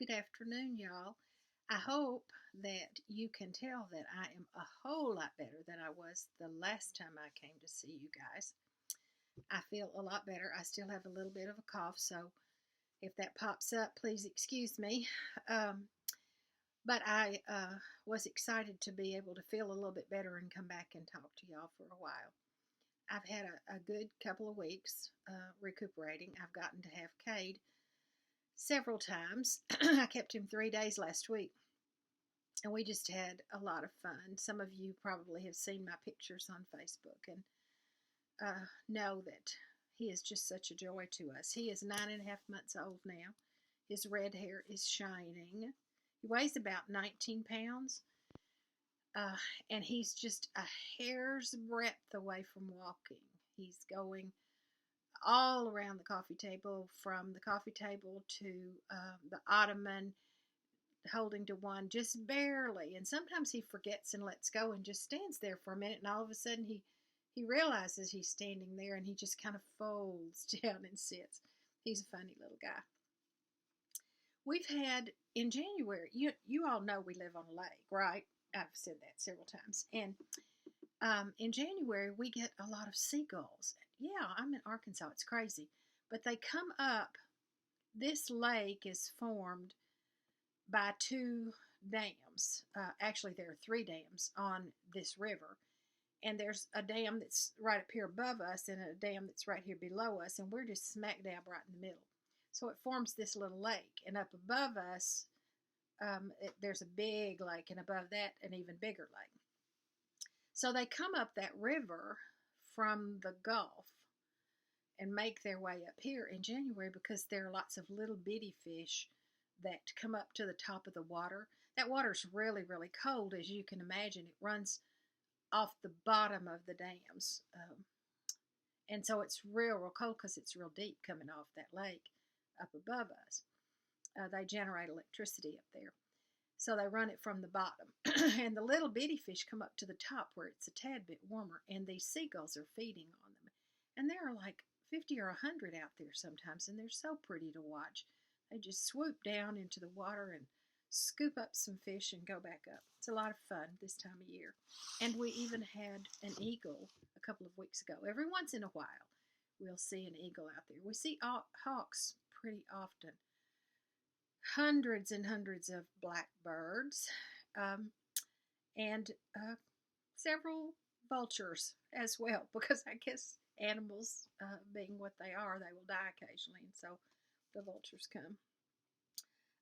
Good afternoon, y'all. I hope that you can tell that I am a whole lot better than I was the last time I came to see you guys. I feel a lot better. I still have a little bit of a cough, so if that pops up, please excuse me. Um, but I was excited to be able to feel a little bit better and come back and talk to y'all for a while. I've had a good couple of weeks recuperating. I've gotten to have Cade several times. I kept him 3 days last week, and we just had a lot of fun. Some of you probably have seen my pictures on Facebook and know that he is just such a joy to us. He is 9.5 months old now. His red hair is shining. He weighs about 19 pounds, uh, and he's just a hair's breadth away from walking. He's going all around the coffee table, from the coffee table to the ottoman, holding to one just barely. And sometimes he forgets and lets go and just stands there for a minute, and all of a sudden he realizes he's standing there, and he just kind of folds down and sits. He's a funny little guy. We've had in January, you all know we live on a lake, right? I've said that several times. And in January, we get a lot of seagulls. Yeah, I'm in Arkansas. It's crazy. But they come up. This lake is formed by two dams. Actually, there are three dams on this river. And there's a dam that's right up here above us and a dam that's right here below us. And we're just smack dab right in the middle. So it forms this little lake. And up above us, there's a big lake. And above that, an even bigger lake. So they come up that river from the Gulf and make their way up here in January because there are lots of little bitty fish that come up to the top of the water. That water's really, really cold, as you can imagine. It runs off the bottom of the dams. And so it's real, real cold because it's real deep coming off that lake up above us. They generate electricity up there. So they run it from the bottom. And the little bitty fish come up to the top where it's a tad bit warmer, and these seagulls are feeding on them. And there are like 50 or 100 out there sometimes, and they're so pretty to watch. They just swoop down into the water and scoop up some fish and go back up. It's a lot of fun this time of year. And we even had an eagle a couple of weeks ago. Every once in a while, we'll see an eagle out there. We see hawks pretty often. Hundreds and hundreds of blackbirds, and several vultures as well, because I guess animals, being what they are, they will die occasionally, and so the vultures come.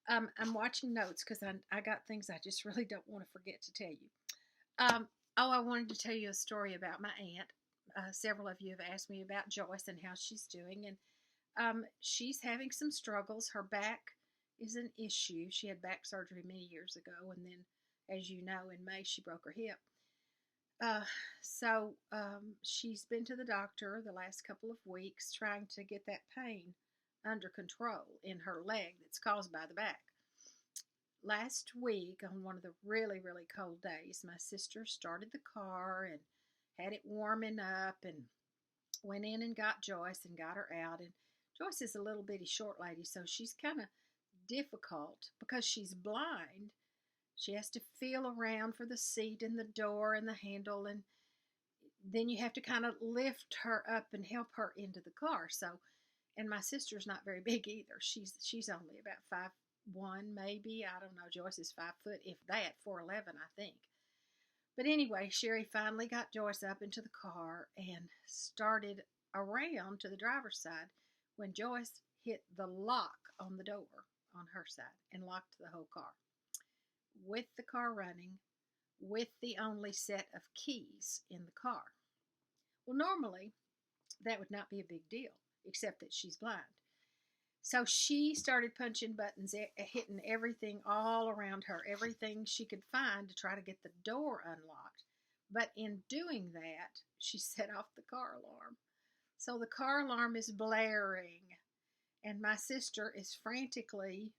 I'm watching notes because I got things I just really don't want to forget to tell you. I wanted to tell you a story about my aunt. Several of you have asked me about Joyce and how she's doing, and she's having some struggles. Her back is an issue. She had back surgery many years ago, and then, as you know, in May she broke her hip. So she's been to the doctor the last couple of weeks trying to get that pain under control in her leg that's caused by the back. Last week, on one of the really, really cold days, my sister started the car and had it warming up and went in and got Joyce and got her out. And Joyce is a little bitty short lady, so she's kind of difficult because she's blind. She has to feel around for the seat and the door and the handle, and then you have to kind of lift her up and help her into the car. So, and my sister's not very big either. She's only about 5'1", maybe. I don't know. Joyce is 5 foot, if that, 4'11", I think. But anyway, Sherry finally got Joyce up into the car and started around to the driver's side when Joyce hit the lock on the door on her side and locked the whole car. With the car running, with the only set of keys in the car. Well, normally that would not be a big deal, except that she's blind. So she started punching buttons, hitting everything all around her, everything she could find to try to get the door unlocked. But in doing that, she set off the car alarm. So the car alarm is blaring, and my sister is frantically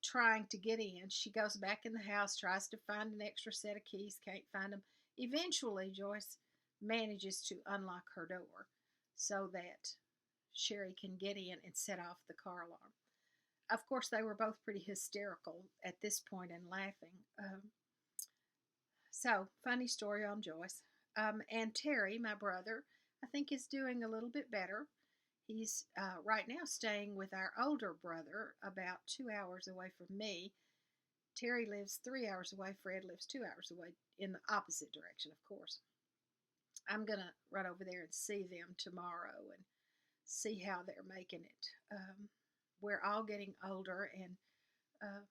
trying to get in. She goes back in the house, tries to find an extra set of keys, can't find them. Eventually, Joyce manages to unlock her door so that Sherry can get in and set off the car Of course, they were both pretty hysterical at this point and laughing. So, funny story on Joyce. And Terry, my brother, I think is doing a little bit better. He's right now staying with our older brother about 2 hours away from me. Terry lives 3 hours away. Fred lives 2 hours away in the opposite direction, of course. I'm going to run over there and see them tomorrow and see how they're making it. We're all getting older, and uh,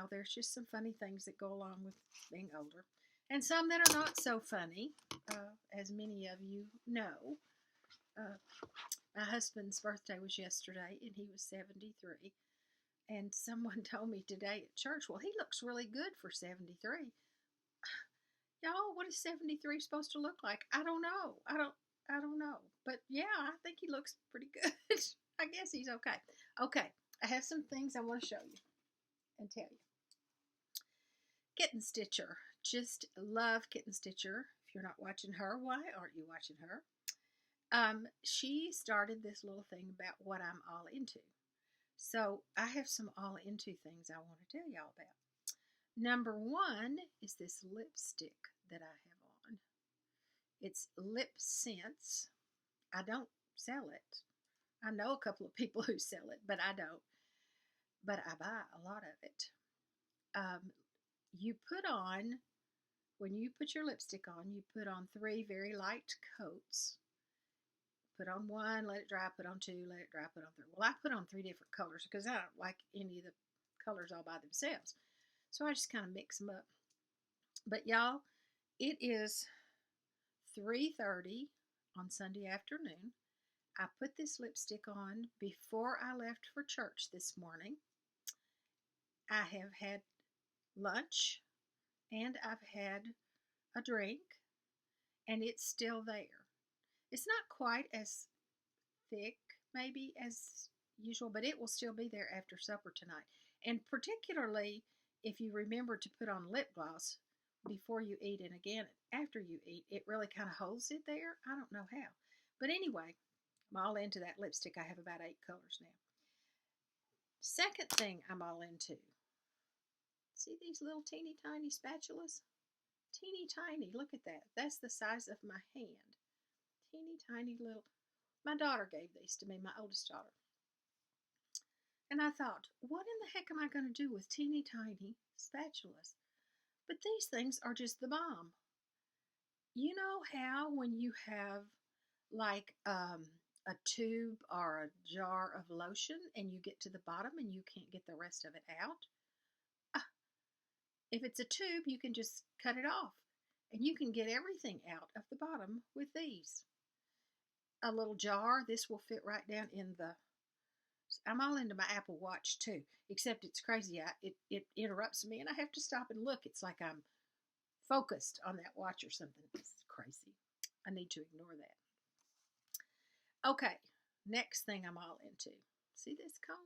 there's just some funny things that go along with being older, and some that are not so funny, as many of you know. Uh, my husband's birthday was yesterday, and he was 73. And someone told me today at church, well, he looks really good for 73. Y'all, what is 73 supposed to look like? I don't know. I don't know. But yeah, I think he looks pretty good. I guess he's okay. Okay, I have some things I want to show you and tell you. Kitten Stitcher. Just love Kitten Stitcher. If you're not watching her, why aren't you watching her? She started this little thing about what I'm all into. So I have some all into things I want to tell y'all about. Number one is this lipstick that I have on. It's Lip Sense. I don't sell it. I know a couple of people who sell it, but I don't. But I buy a lot of it. You put on, when you put your lipstick on, you put on 3 very light coats. Put on 1, let it dry, put on 2, let it dry, put on 3. Well, I put on 3 different colors because I don't like any of the colors all by themselves. So I just kind of mix them up. But y'all, it is 3:30 on Sunday afternoon. I put this lipstick on before I left for church this morning. I have had lunch and I've had a drink, and it's still there. It's not quite as thick, maybe, as usual, but it will still be there after supper tonight. And particularly if you remember to put on lip gloss before you eat and again after you eat, it really kind of holds it there. I don't know how. But anyway, I'm all into that lipstick. I have about 8 colors now. Second thing I'm all into. See these little teeny tiny spatulas? Teeny tiny. Look at that. That's the size of my hand. Teeny tiny little. My daughter gave these to me, my oldest daughter. And I thought, what in the heck am I going to do with teeny tiny spatulas? But these things are just the bomb. You know how when you have like a tube or a jar of lotion and you get to the bottom and you can't get the rest of it out? If it's a tube, you can just cut it off and you can get everything out of the bottom with these. A little jar, this will fit right down in the. I'm all into my Apple Watch too, except it's crazy. It interrupts me and I have to stop and look. It's like I'm focused on that watch or something. It's crazy. I need to ignore that. Okay, next thing I'm all into. See this comb?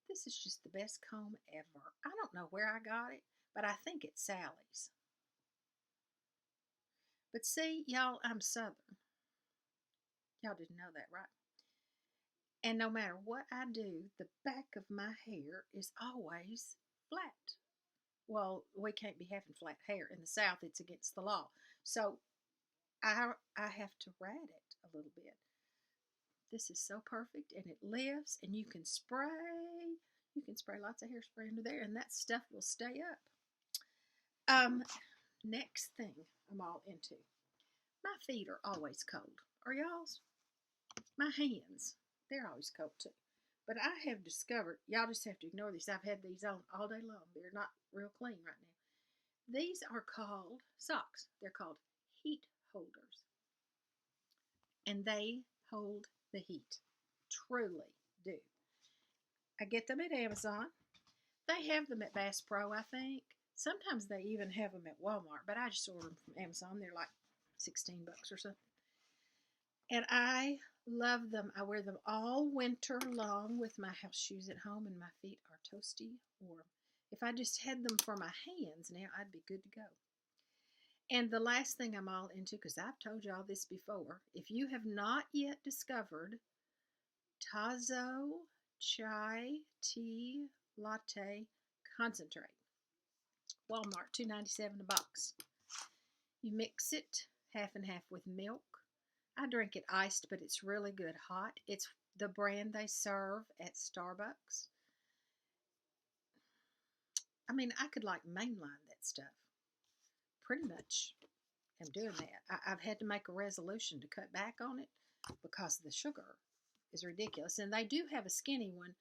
This is just the best comb ever. I don't know where I got it, but I think it's Sally's. But see, y'all, I'm Southern. Y'all didn't know that, right? And no matter what I do, the back of my hair is always flat. Well, we can't be having flat hair. In the South, it's against the law. So I have to rat it a little bit. This is so perfect, and it lifts, and you can spray. You can spray lots of hairspray under there, and that stuff will stay up. Next thing I'm all into. My feet are always cold. Are y'all's? My hands, they're always cold too. But I have discovered, y'all just have to ignore these. I've had these on all day long. They're not real clean right now. These are called socks. They're called heat holders. And they hold the heat. Truly do. I get them at Amazon. They have them at Bass Pro, I think. Sometimes they even have them at Walmart, but I just order them from Amazon. They're like $16 or something. And I love them. I wear them all winter long with my house shoes at home, and my feet are toasty warm. If I just had them for my hands now, I'd be good to go. And the last thing I'm all into, because I've told y'all this before, if you have not yet discovered Tazo chai tea latte concentrate. Walmart, $2.97 a box. You mix it half and half with milk. I drink it iced, but it's really good hot. It's the brand they serve at Starbucks. I mean, I could like mainline that stuff. Pretty much am doing that. I've had to make a resolution to cut back on it because the sugar is ridiculous. And they do have a skinny one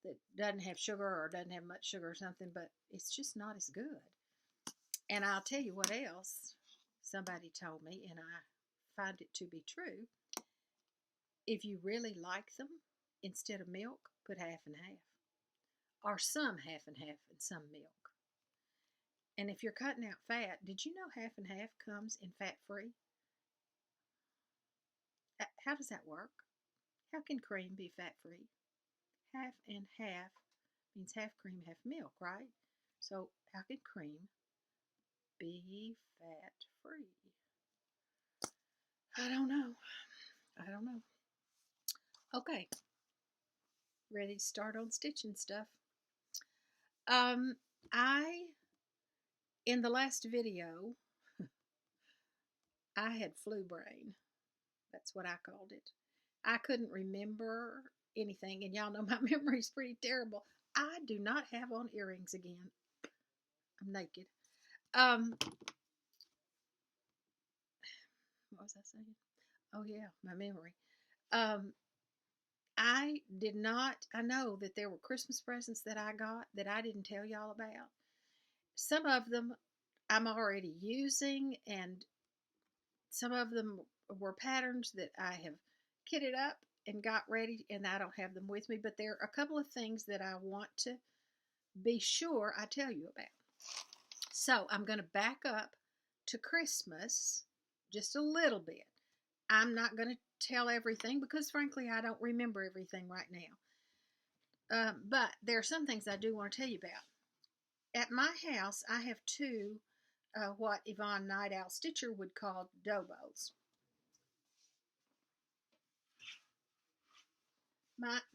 that doesn't have sugar or doesn't have much sugar or something, but it's just not as good. And I'll tell you what else somebody told me, and I find it to be true. If you really like them, instead of milk, put half and half. Or some half and half and some milk. And if you're cutting out fat, did you know half and half comes in fat-free? How does that work? How can cream be fat-free? Half and half means half cream, half milk, right? So how can cream be fat-free? I don't know. Okay. Ready to start on stitching stuff. In the last video, I had flu brain. That's what I called it. I couldn't remember anything, and y'all know my memory's pretty terrible. I do not have on earrings again. I'm naked. What was I saying? Oh yeah, my memory. I know that there were Christmas presents that I got that I didn't tell y'all about. Some of them I'm already using, and some of them were patterns that I have kitted up and got ready, and I don't have them with me, but there are a couple of things that I want to be sure I tell you about. So I'm going to back up to Christmas just a little bit. I'm not going to tell everything because, frankly, I don't remember everything right now. But there are some things I do want to tell you about. At my house, I have two what Yvonne Night Owl Stitcher would call dobos.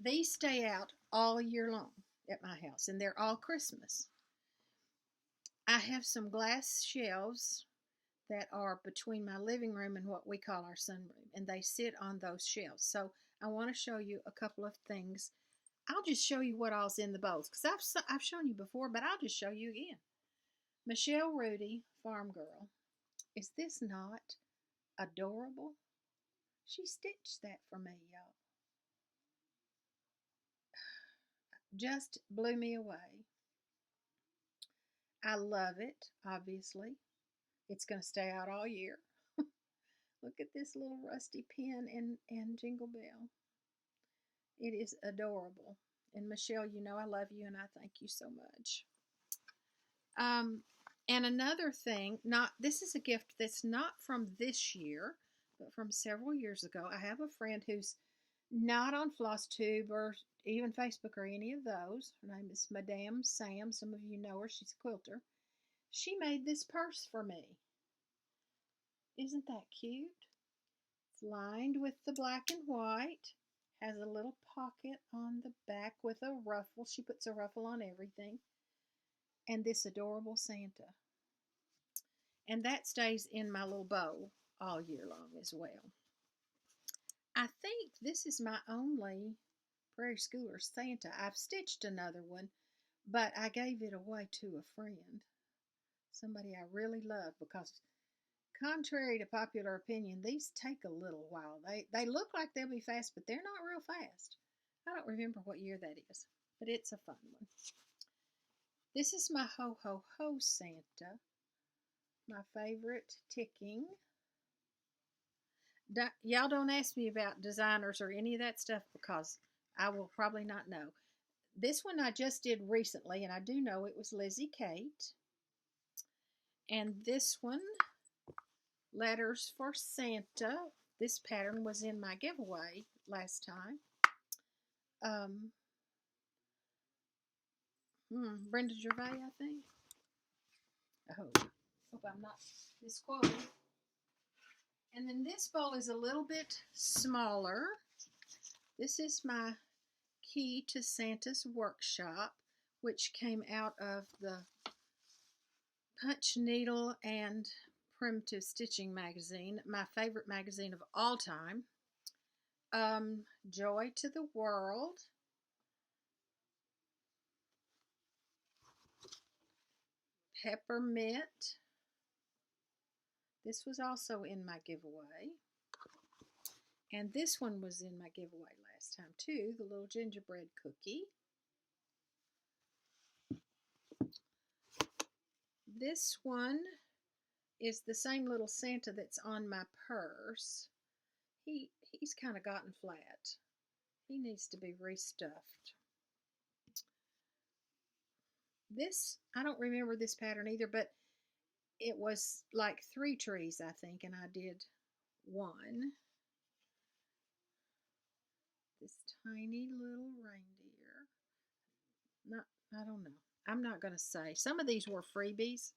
These stay out all year long at my house, and they're all Christmas. I have some glass shelves that are between my living room and what we call our sunroom, and they sit on those shelves. So I want to show you a couple of things. I'll just show you what all's in the bowls, because I've shown you before, but I'll just show you again. Michelle Rudy, Farm Girl. Is this not adorable? She stitched that for me, y'all. Just blew me away. I love it, obviously. It's going to stay out all year. Look at this little rusty pin and Jingle Bell. It is adorable. And Michelle, you know I love you and I thank you so much. And another thing, this is a gift that's not from this year, but from several years ago. I have a friend who's not on Flosstube or even Facebook or any of those. Her name is Madame Sam. Some of you know her. She's a quilter. She made this purse for me. Isn't that cute? It's lined with the black and white. Has a little pocket on the back with a ruffle. She puts a ruffle on everything. And this adorable Santa. And that stays in my little bowl all year long as well. I think this is my only Prairie Schooler Santa. I've stitched another one, but I gave it away to a friend. Somebody I really love, because contrary to popular opinion, these take a little while. They look like they'll be fast, but they're not real fast. I don't remember what year that is, but it's a fun one. This is my Ho Ho Ho Santa, my favorite ticking. Y'all don't ask me about designers or any of that stuff because I will probably not know. This one I just did recently, and I do know it was Lizzie Kate. And this one, Letters for Santa. This pattern was in my giveaway last time. Brenda Gervais, I think. I hope I'm not misquoting. And then this bowl is a little bit smaller. This is my Key to Santa's Workshop, which came out of the Punch Needle and Primitive Stitching magazine, my favorite magazine of all time. Joy to the World. Peppermint. This was also in my giveaway. And this one was in my giveaway last time too, the little gingerbread cookie. This one is the same little Santa that's on my purse. He's kind of gotten flat. He needs to be restuffed. This, I don't remember this pattern either, but it was like 3 trees, I think, and I did 1. This tiny little reindeer. I don't know. I'm not going to say. Some of these were freebies.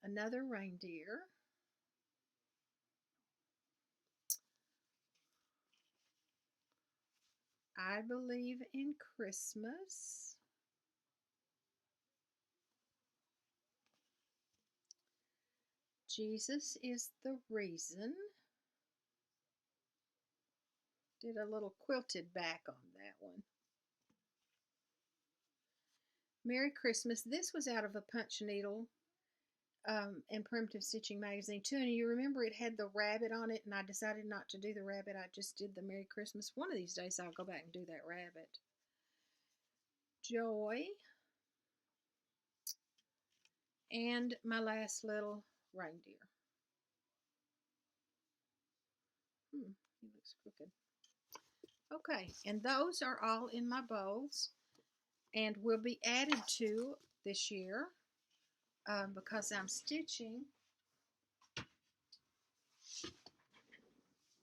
Another reindeer. I Believe in Christmas. Jesus is the Reason. Did a little quilted back on that one. Merry Christmas. This was out of a Punch Needle and Primitive Stitching magazine too. And you remember it had the rabbit on it, and I decided not to do the rabbit. I just did the Merry Christmas. One of these days I'll go back and do that rabbit. Joy. And my last little reindeer. He looks crooked. Okay, and those are all in my bowls and will be added to this year because I'm stitching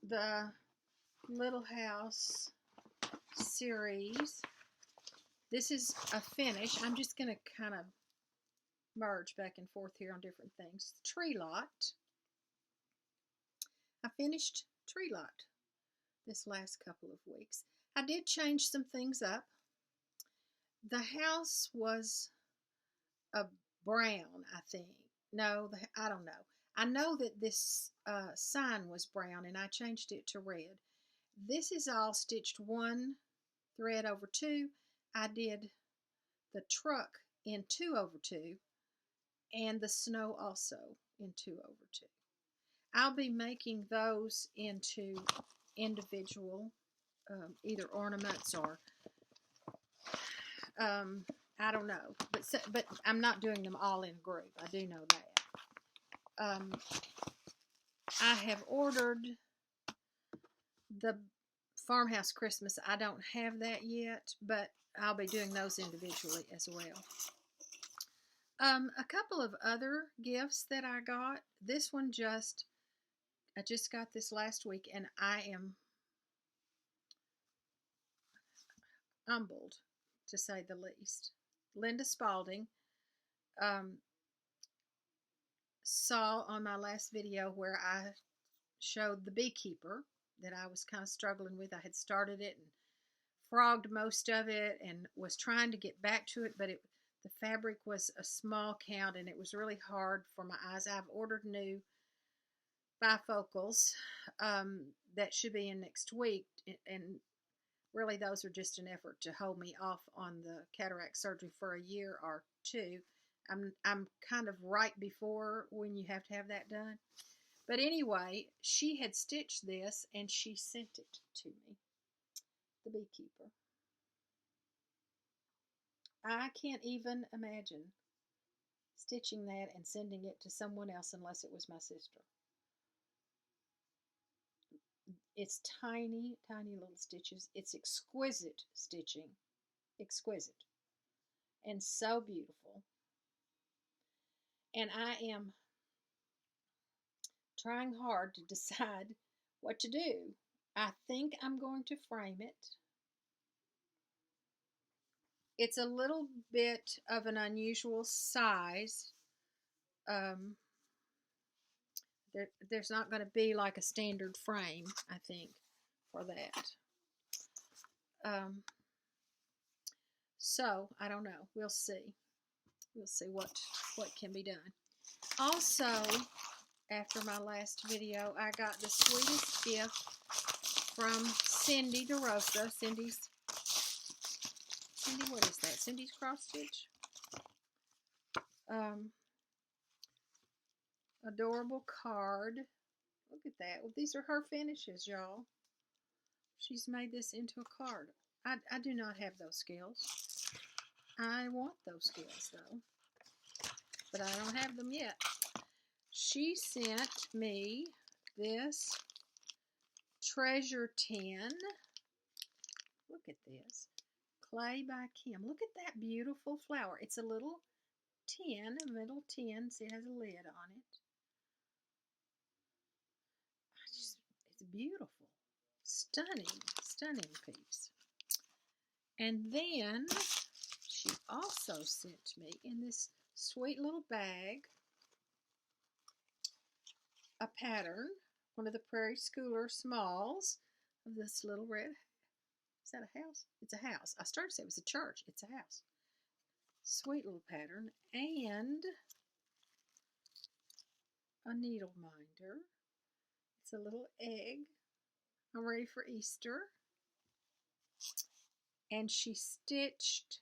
the Little House series. This is a finish. I'm just going to kind of merge back and forth here on different things. Tree Lot. I finished Tree Lot this last couple of weeks. I did change some things up. The house was a brown, I think. No, I don't know. I know that this sign was brown and I changed it to red. This is all stitched 1 thread over 2. I did the truck in 2 over 2 and the snow also in 2 over 2. I'll be making those into individual either ornaments or I don't know, but I'm not doing them all in a group. I do know that. I have ordered the Farmhouse Christmas. I don't have that yet, but I'll be doing those individually as well. A couple of other gifts that I got. This one I just got this last week, and I am humbled, to say the least. Linda Spalding saw on my last video where I showed the beekeeper that I was kind of struggling with. I had started it and frogged most of it and was trying to get back to it, but the fabric was a small count and it was really hard for my eyes. I've ordered new bifocals that should be in next week, and really those are just an effort to hold me off on the cataract surgery for a year or 2. I'm kind of right before when you have to have that done. But anyway, she had stitched this and she sent it to me, the beekeeper. I can't even imagine stitching that and sending it to someone else unless it was my sister. It's tiny, tiny little stitches. It's exquisite stitching. Exquisite. And so beautiful. And I am trying hard to decide what to do. I think I'm going to frame it. It's a little bit of an unusual size. There's not going to be like a standard frame, I think, for that. So, I don't know. We'll see. We'll see what can be done. Also, after my last video, I got the sweetest gift from Cindy DeRosa. Cindy, what is that? Cindy's cross stitch. Adorable card. Look at that. Well, these are her finishes, y'all. She's made this into a card. I do not have those skills. I want those skills, though. But I don't have them yet. She sent me this treasure tin. Look at this. Clay by Kim. Look at that beautiful flower. It's a little tin, a little tin. See, it has a lid on it. It's beautiful. Stunning, stunning piece. And then she also sent me in this sweet little bag a pattern, one of the Prairie Schooler Smalls of this little red. Is that a house? It's a house. I started to say it was a church. It's a house. Sweet little pattern. And a needle minder. It's a little egg. I'm ready for Easter. And she stitched,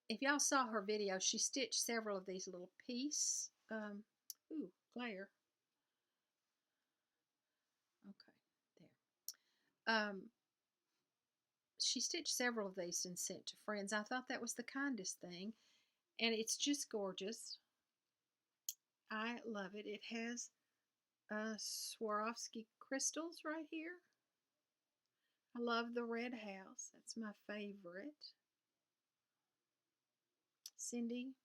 if y'all saw her video, she stitched several of these little pieces. Ooh, glare. Okay, there. She stitched several of these and sent to friends. I thought that was the kindest thing. And it's just gorgeous. I love it. It has Swarovski crystals right here. I love the red house. That's my favorite. Cindy,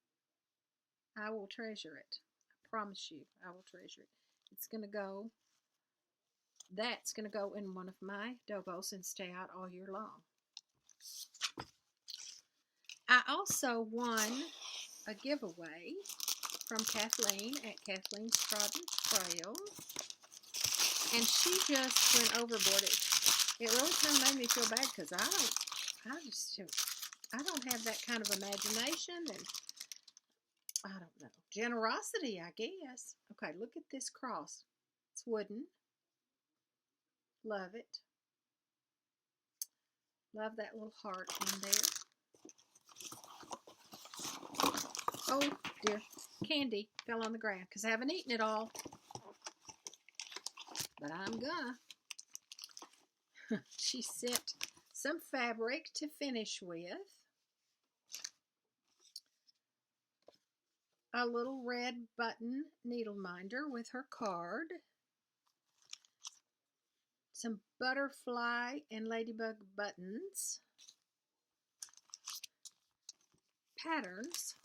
I will treasure it. I promise you, I will treasure it. It's going to go, that's going to go in one of my dobos and stay out all year long. I also won a giveaway from Kathleen at Kathleen's Trodden Trail. And she just went overboard. It really kind of made me feel bad because I don't have that kind of imagination and I don't know. Generosity, I guess. Okay, look at this cross. It's wooden. Love it. Love that little heart on there. Oh dear, candy fell on the ground because I haven't eaten it all. But I'm gonna. She sent some fabric to finish with. A little red button needle minder with her card. Some butterfly and ladybug buttons. Patterns.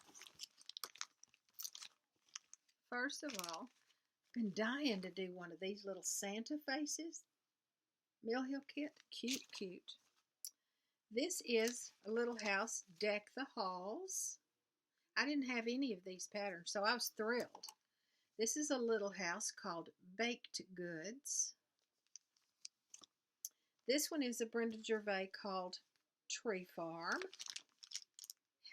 First of all, I've been dying to do one of these little Santa faces. Mill Hill kit. Cute, cute. This is a little house, Deck the Halls. I didn't have any of these patterns, so I was thrilled. This is a little house called Baked Goods. This one is a Brenda Gervais called Tree Farm.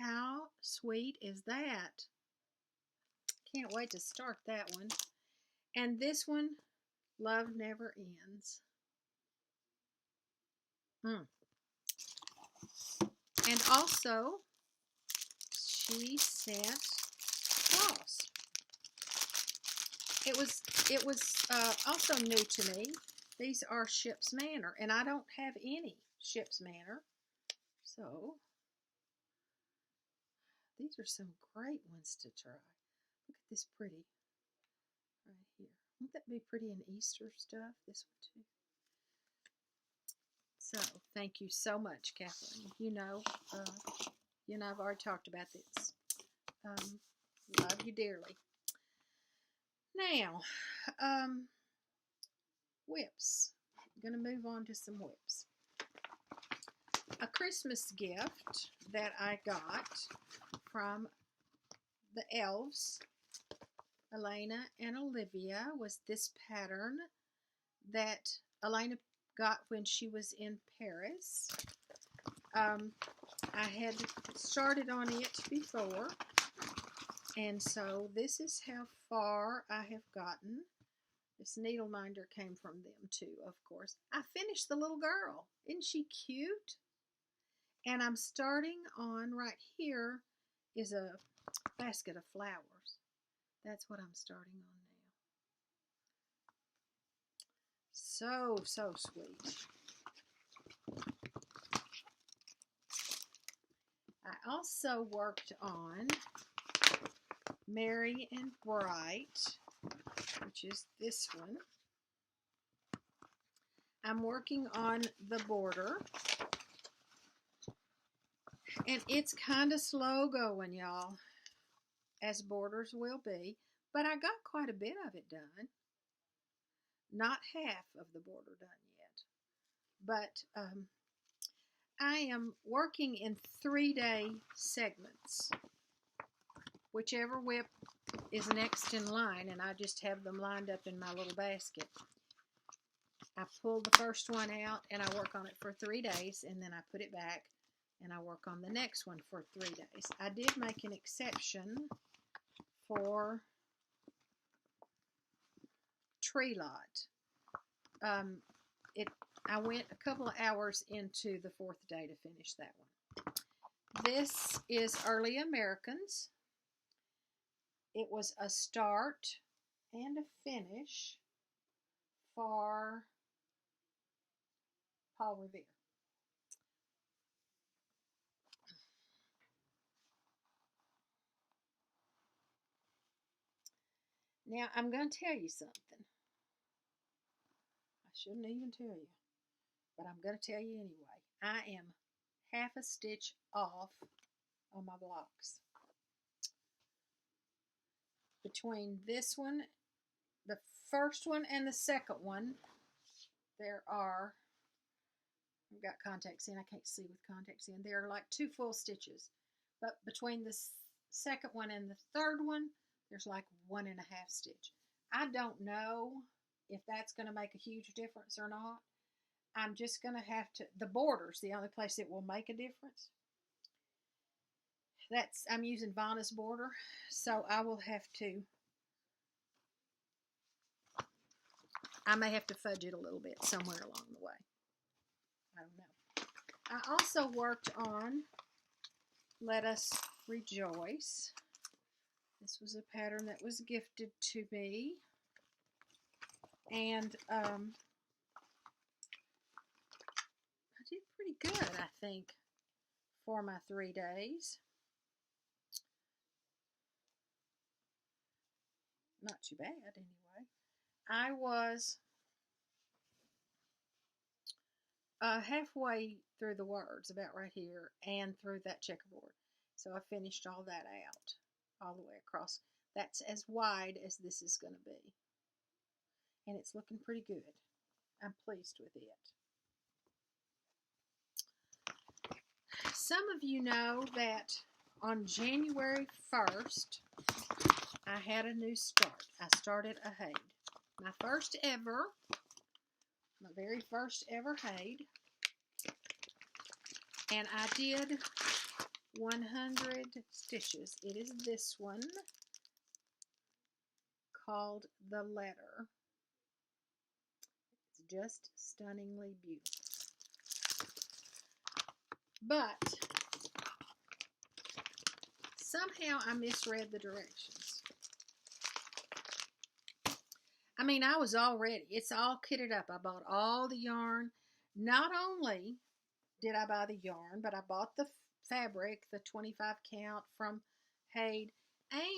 How sweet is that? Can't wait to start that one. And this one, Love Never Ends. And also, she sent floss. It was also new to me. These are Ship's Manor, and I don't have any Ship's Manor. So, these are some great ones to try. Look at this pretty right here. Won't that be pretty in Easter stuff? This one too. So, thank you so much, Kathleen. You know I've already talked about this. Love you dearly. Now, whips. I'm going to move on to some whips. A Christmas gift that I got from the elves, Elena and Olivia, was this pattern that Elena got when she was in Paris. I had started on it before, and so this is how far I have gotten. This needle minder came from them too, of course. I finished the little girl. Isn't she cute? And I'm starting on right here is a basket of flowers. That's what I'm starting on now. So, so sweet. I also worked on Merry and Bright, which is this one. I'm working on the border, and it's kind of slow going, y'all, as borders will be, but I got quite a bit of it done. Not half of the border done yet, but I am working in 3-day segments, whichever whip is next in line, and I just have them lined up in my little basket. I pull the first one out and I work on it for 3 days, and then I put it back and I work on the next one for 3 days. I did make an exception for Tree Lot. I went a couple of hours into the 4th day to finish that one. This is Early Americans. It was a start and a finish for Paul Revere. Now, I'm going to tell you something. I shouldn't even tell you, but I'm going to tell you anyway. I am half a stitch off on my blocks. Between this one, the first one, and the second one, there are, I've got contacts in, I can't see with contacts in, there are like 2 full stitches. But between the second one and the third one, there's like 1.5 stitch. I don't know if that's going to make a huge difference or not. I'm just going to have to, the border's the only place it will make a difference. I'm using Vanna's border, so I will have to, I may have to fudge it a little bit somewhere along the way. I don't know. I also worked on Let Us Rejoice. This was a pattern that was gifted to me, and I did pretty good, I think, for my 3 days. Not too bad, anyway. I was halfway through the words, about right here, and through that checkerboard. So I finished all that out, all the way across. That's as wide as this is going to be. And it's looking pretty good. I'm pleased with it. Some of you know that on January 1st, I had a new start. I started a Haid. My very first ever Haid. And I did 100 stitches. It is this one called The Letter. It's just stunningly beautiful. But somehow I misread the directions. I mean, I was all ready. It's all kitted up. I bought all the yarn. Not only did I buy the yarn, but I bought the fabric, the 25 count from Haid,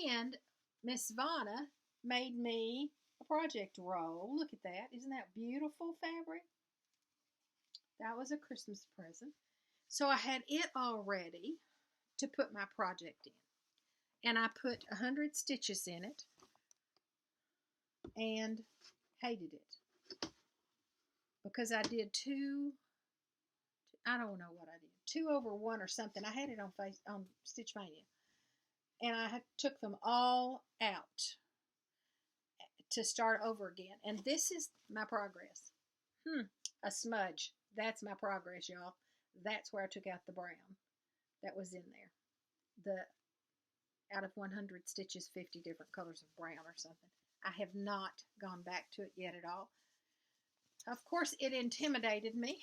and Miss Vanna made me a project roll. Look at that. Isn't that beautiful fabric? That was a Christmas present. So I had it all ready to put my project in. And I put 100 stitches in it and hated it. Because I did I don't know what I did. 2 over 1 or something. I had it on Stitch Mania. And I took them all out to start over again. And this is my progress. A smudge. That's my progress, y'all. That's where I took out the brown. that was in there. Out of 100 stitches, 50 different colors of brown or something. I have not gone back to it yet at all. Of course, it intimidated me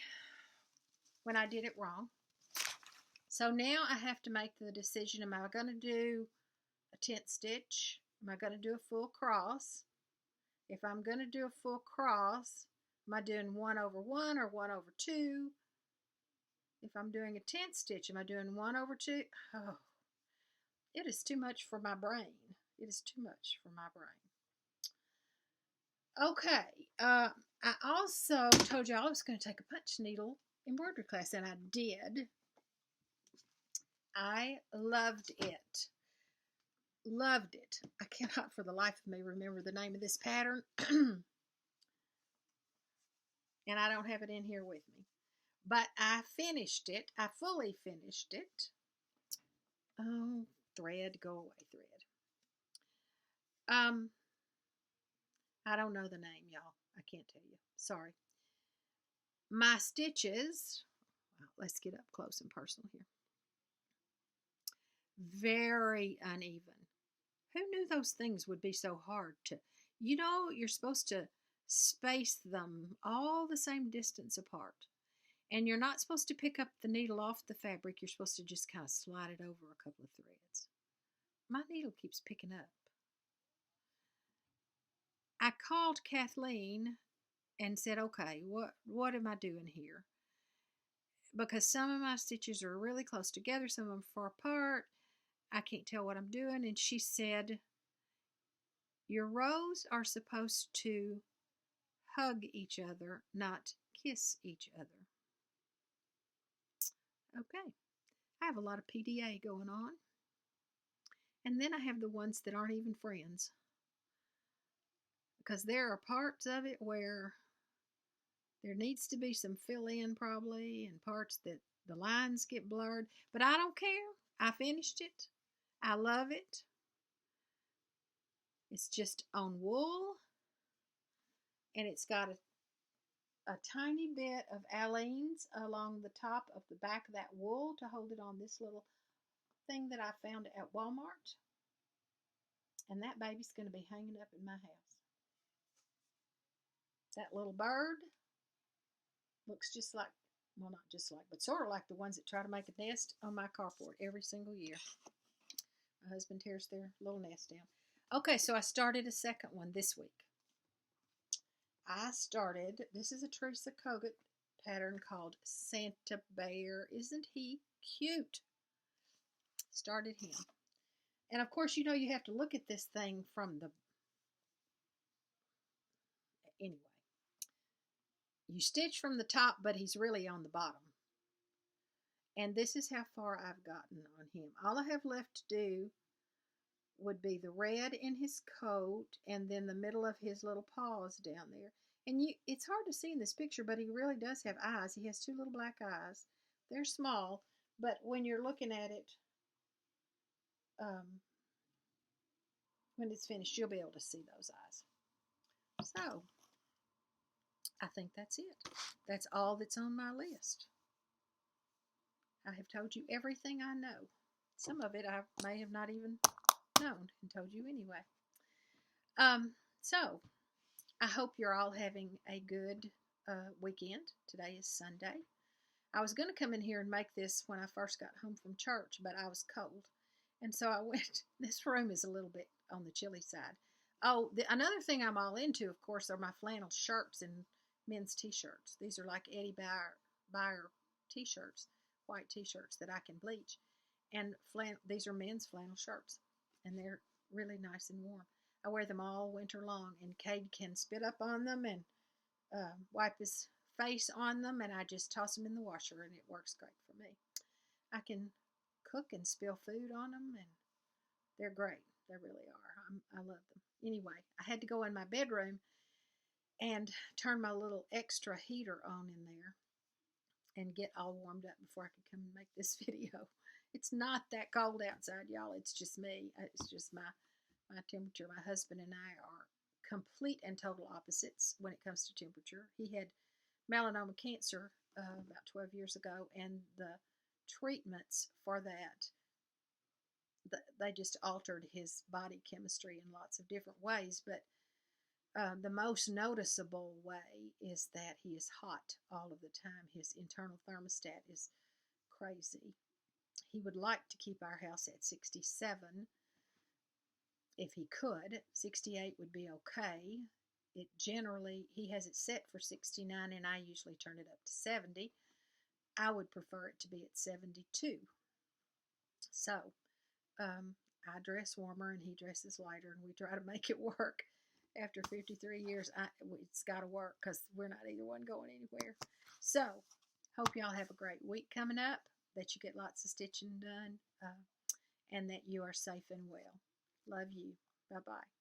when I did it wrong. So now I have to make the decision, am I going to do a tent stitch? Am I going to do a full cross? If I'm going to do a full cross, am I doing 1 over 1 or 1 over 2? If I'm doing a tent stitch, am I doing 1 over 2? Oh, it is too much for my brain. It is too much for my brain. Okay, I also told you I was going to take a punch needle embroidery class, and I did. I loved it. Loved it. I cannot for the life of me remember the name of this pattern. And I don't have it in here with me. But I finished it. I fully finished it. Oh, thread, go away, thread. I don't know the name, y'all. I can't tell you. Sorry. My stitches, well, let's get up close and personal here. Very uneven. Who knew those things would be so hard to, you know, you're supposed to space them all the same distance apart. And you're not supposed to pick up the needle off the fabric. You're supposed to just kind of slide it over a couple of threads. My needle keeps picking up. I called Kathleen and said, okay, what am I doing here? Because some of my stitches are really close together, some of them far apart. I can't tell what I'm doing. And she said, your rows are supposed to hug each other, not kiss each other. Okay, I have a lot of PDA going on. And then I have the ones that aren't even friends. Because there are parts of it where there needs to be some fill-in probably, and parts that the lines get blurred. But I don't care. I finished it. I love it. It's just on wool. And it's got a tiny bit of Aleene's along the top of the back of that wool to hold it on this little thing that I found at Walmart. And that baby's going to be hanging up in my house. That little bird looks just like, well, not just like, but sort of like the ones that try to make a nest on my carport every single year. My husband tears their little nest down. Okay, so I started a second one this week. This is a Teresa Kogut pattern called Santa Bear. Isn't he cute? Started him. And of course, you know, you have to look at this thing from the, anyway. You stitch from the top, but he's really on the bottom. And this is how far I've gotten on him. All I have left to do would be the red in his coat and then the middle of his little paws down there. And it's hard to see in this picture, but he really does have eyes. He has 2 little black eyes. They're small, but when you're looking at it, when it's finished, you'll be able to see those eyes. So, I think that's it. That's all that's on my list. I have told you everything I know. Some of it I may have not even known and told you anyway. So, I hope you're all having a good weekend. Today is Sunday. I was going to come in here and make this when I first got home from church, but I was cold. And so I went, this room is a little bit on the chilly side. Oh, another thing I'm all into, of course, are my flannel shirts and men's t-shirts. These are like Eddie Bauer t-shirts, white t-shirts that I can bleach. And these are men's flannel shirts, and they're really nice and warm. I wear them all winter long, and Cade can spit up on them and wipe his face on them, and I just toss them in the washer, and it works great for me. I can cook and spill food on them, and they're great. They really are. I love them. Anyway, I had to go in my bedroom and turn my little extra heater on in there and get all warmed up before I could come and make this video. It's not that cold outside, y'all. It's just me. It's just my temperature. My husband and I are complete and total opposites when it comes to temperature. He had melanoma cancer about 12 years ago, and the treatments for that. They just altered his body chemistry in lots of different ways, but the most noticeable way is that he is hot all of the time. His internal thermostat is crazy. He would like to keep our house at 67 if he could. 68 would be okay. It generally, he has it set for 69, and I usually turn it up to 70. I would prefer it to be at 72. So, I dress warmer and he dresses lighter, and we try to make it work. After 53 years, it's got to work because we're not either one going anywhere. So, hope y'all have a great week coming up, that you get lots of stitching done, and that you are safe and well. Love you. Bye-bye.